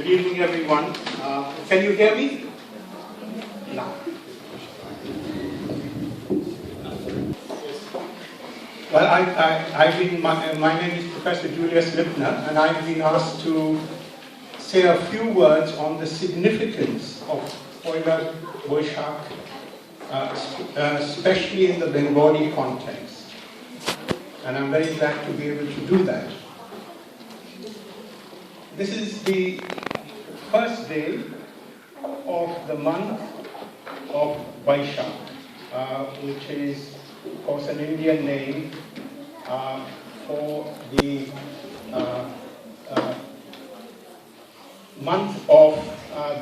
Good evening, everyone. Can you hear me? No. Well, my name is Professor Julius Lipner, and I've been asked to say a few words on the significance of Poila Baisakh, especially in the Bengali context. And I'm very glad to be able to do that. This is the first day of the month of Baisakh, which is, of course, an Indian name for the month of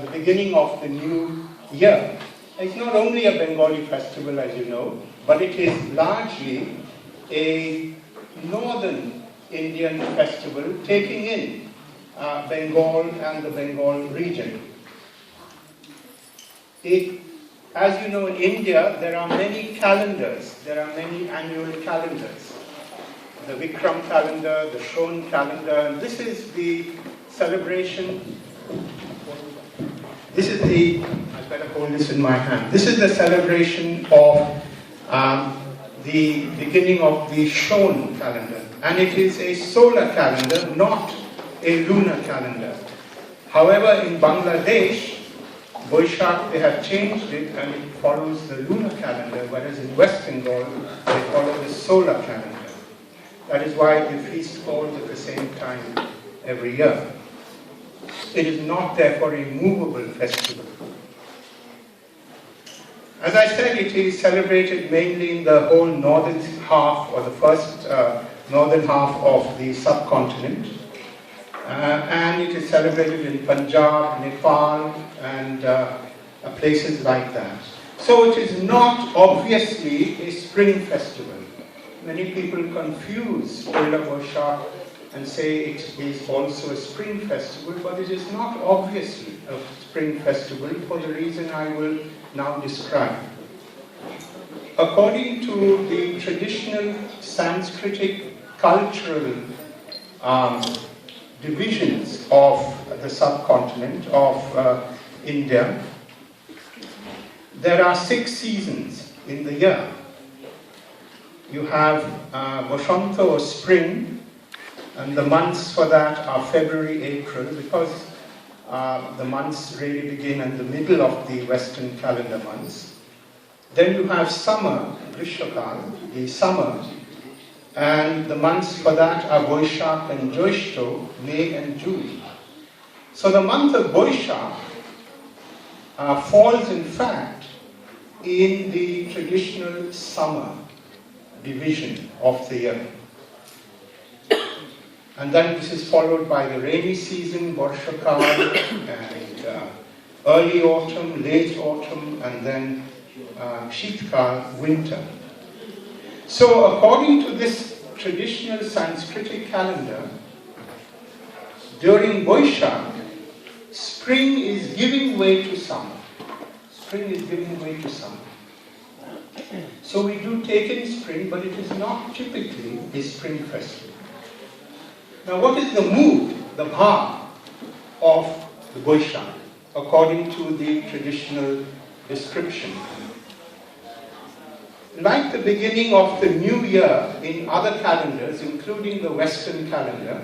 the beginning of the new year. It's not only a Bengali festival, as you know, but it is largely a northern Indian festival taking in Bengal and the Bengal region. As you know, in India, there are many calendars. There are many annual calendars. The Vikram calendar, the Shon calendar, and this is the celebration. This is I better hold this in my hand. This is the celebration of the beginning of the Shon calendar. And it is a solar calendar, not a lunar calendar. However, in Bangladesh, Baisakh, they have changed it and it follows the lunar calendar, whereas in West Bengal, they follow the solar calendar. That is why the feast falls at the same time every year. It is not, therefore, a movable festival. As I said, it is celebrated mainly in the whole northern half, or the first northern half of the subcontinent. And it is celebrated in Punjab, Nepal, and places like that. So it is not obviously a spring festival. Many people confuse Poila Baisakh and say it is also a spring festival, but it is not obviously a spring festival for the reason I will now describe. According to the traditional Sanskritic cultural divisions of the subcontinent of India, there are 6 seasons in the year. You have Vasanta, or spring, and the months for that are February, April, because the months really begin in the middle of the Western calendar months. Then you have summer, Grishakal, the summer, and the months for that are Baisakh and Joishto, May and June. So the month of Baisakh falls, in fact, in the traditional summer division of the year. And then this is followed by the rainy season, Varshakal, and early autumn, late autumn, and then Shitkal, winter. So according to this traditional Sanskritic calendar, during Baisakh, spring is giving way to summer. Spring is giving way to summer. So we do take in spring, but it is not typically a spring festival. Now what is the mood, the bhav of the Baisakh, according to the traditional description? Like the beginning of the new year in other calendars, including the Western calendar,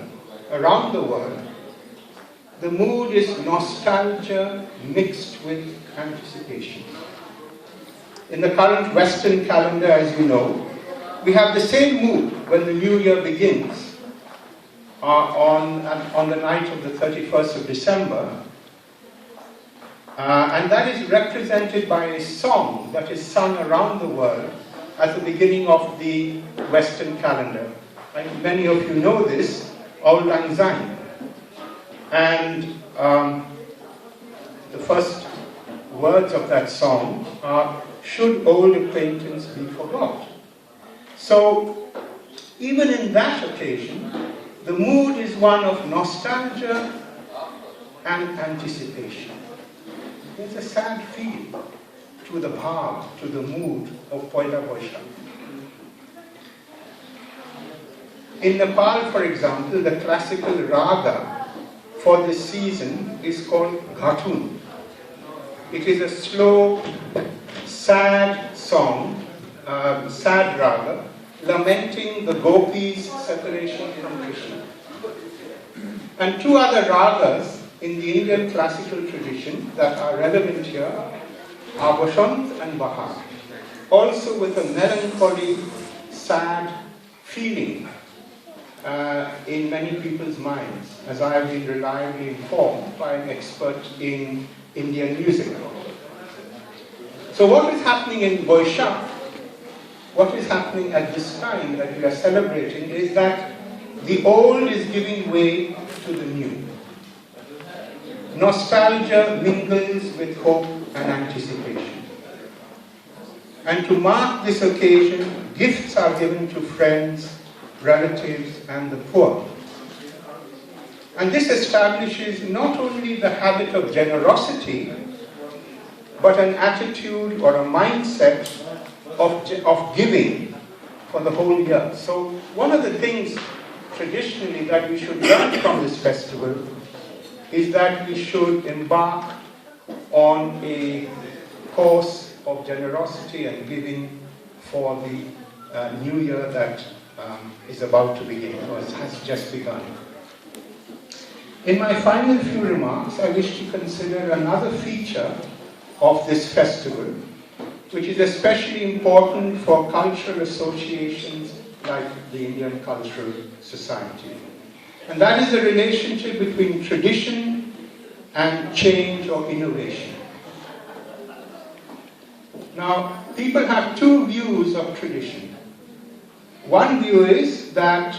around the world, the mood is nostalgia mixed with anticipation. In the current Western calendar, as you know, we have the same mood when the new year begins on the night of the 31st of December. And that is represented by a song that is sung around the world at the beginning of the Western calendar. And many of you know this, Auld Lang Syne. And the first words of that song are, "Should old acquaintance be forgot?" So, even in that occasion, the mood is one of nostalgia and anticipation. There's a sad feel to the bhav, to the mood of Poila Baisakh. In Nepal, for example, the classical raga for this season is called Ghatun. It is a slow, sad song, sad raga, lamenting the gopis' separation from Krishna. And two other ragas in the Indian classical tradition that are relevant here are Bashant and Bahar, also with a melancholy, sad feeling in many people's minds, as I have been reliably informed by an expert in Indian music. So what is happening in Baisakh, what is happening at this time that we are celebrating, is that the old is giving way to the new. Nostalgia mingles with hope and anticipation. And to mark this occasion, gifts are given to friends, relatives, and the poor. And this establishes not only the habit of generosity, but an attitude or a mindset of giving for the whole year. So one of the things traditionally that we should learn from this festival is that we should embark on a course of generosity and giving for the new year that is about to begin, or has just begun. In my final few remarks, I wish to consider another feature of this festival, which is especially important for cultural associations like the Indian Cultural Society. And that is the relationship between tradition and change or innovation. Now, people have two views of tradition. One view is that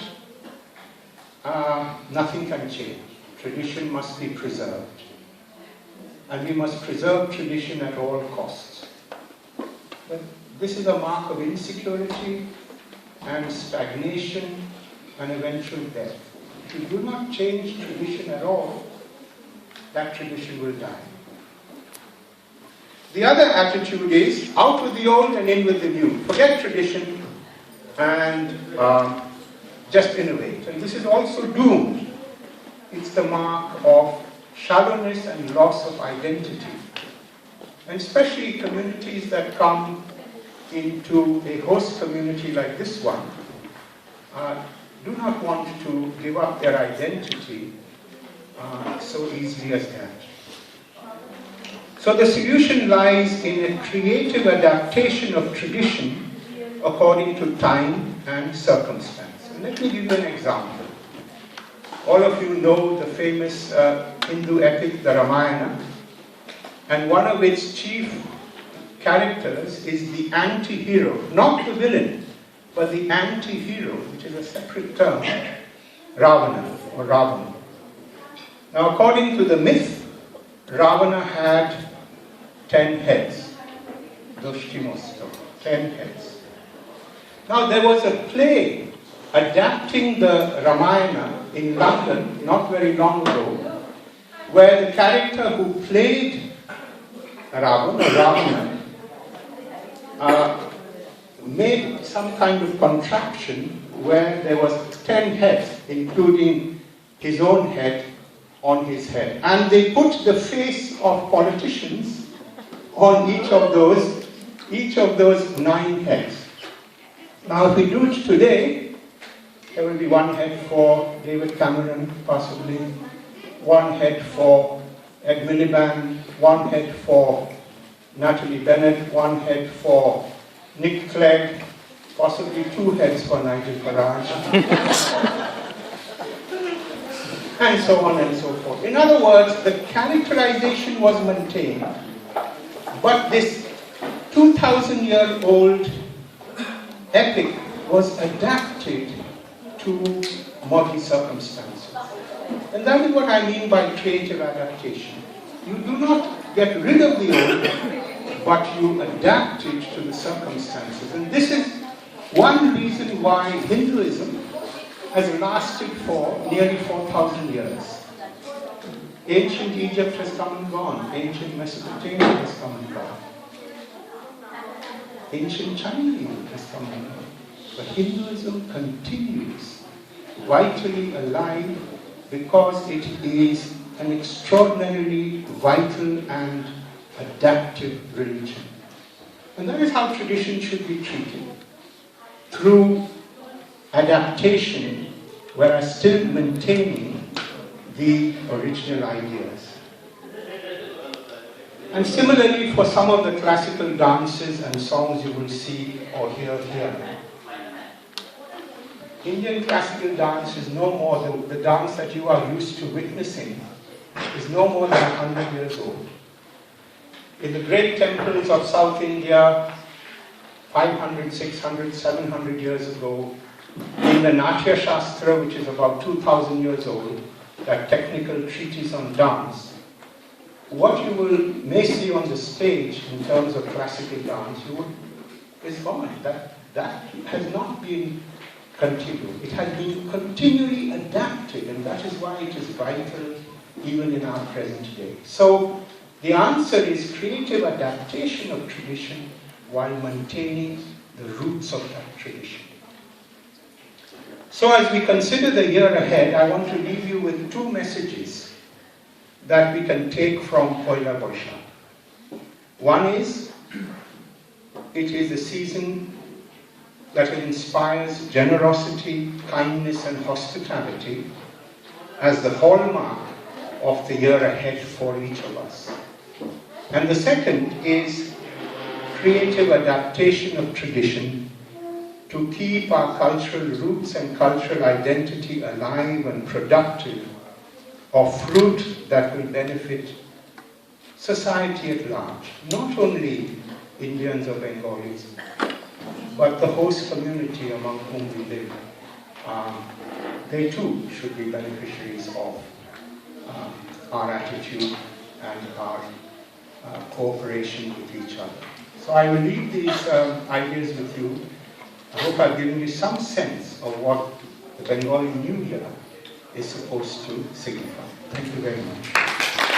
nothing can change. Tradition must be preserved. And we must preserve tradition at all costs. But this is a mark of insecurity and stagnation and eventual death. If you do not change tradition at all, that tradition will die. The other attitude is out with the old and in with the new. Forget tradition and just innovate. And this is also doomed. It's the mark of shallowness and loss of identity. And especially communities that come into a host community like this one do not want to give up their identity so easily as that. So the solution lies in a creative adaptation of tradition according to time and circumstance. And let me give you an example. All of you know the famous Hindu epic, the Ramayana, and one of its chief characters is the anti-hero, not the villain, but the anti-hero, which is a separate term, Ravana or Ravan. Now, according to the myth, Ravana had 10 heads, Doshimosto, 10 heads. Now, there was a play adapting the Ramayana in London not very long ago, where the character who played Ravana made some kind of contraption where there was 10 heads, including his own head on his head. And they put the face of politicians on each of those 9 heads. Now, if we do it today, there will be one head for David Cameron, possibly, one head for Ed Miliband, one head for Natalie Bennett, one head for Nick Clegg, possibly 2 heads for Nigel Farage, and so on and so forth. In other words, the characterization was maintained, but this 2,000-year-old epic was adapted to modern circumstances. And that is what I mean by creative adaptation. You do not get rid of the old, but you adapt it to the circumstances. And this is one reason why Hinduism has lasted for nearly 4,000 years. Ancient Egypt has come and gone. Ancient Mesopotamia has come and gone. Ancient China even has come and gone. But Hinduism continues, vitally alive because it is an extraordinarily vital and adaptive religion. And that is how tradition should be treated, through adaptation, whereas still maintaining the original ideas. And similarly, for some of the classical dances and songs you will see or hear here, Indian classical dance is no more, the dance that you are used to witnessing is no more than 100 years old. In the great temples of South India, 500, 600, 700 years ago, in the Natya Shastra, which is about 2000 years old, that technical treatise on dance, what you may see on the stage in terms of classical dance, is gone. That has not been continued. It has been continually adapted, and that is why it is vital even in our present day. So the answer is creative adaptation of tradition while maintaining the roots of that tradition. So as we consider the year ahead, I want to leave you with two messages that we can take from Poila Baisakh. One is, it is a season that inspires generosity, kindness and hospitality as the hallmark of the year ahead for each of us. And the second is creative adaptation of tradition to keep our cultural roots and cultural identity alive and productive, of fruit that will benefit society at large, not only Indians or Bengalis, but the host community among whom we live. They too should be beneficiaries of our attitude and our cooperation with each other. So I will leave these ideas with you. I hope I've given you some sense of what the Bengali New Year is supposed to signify. Thank you very much.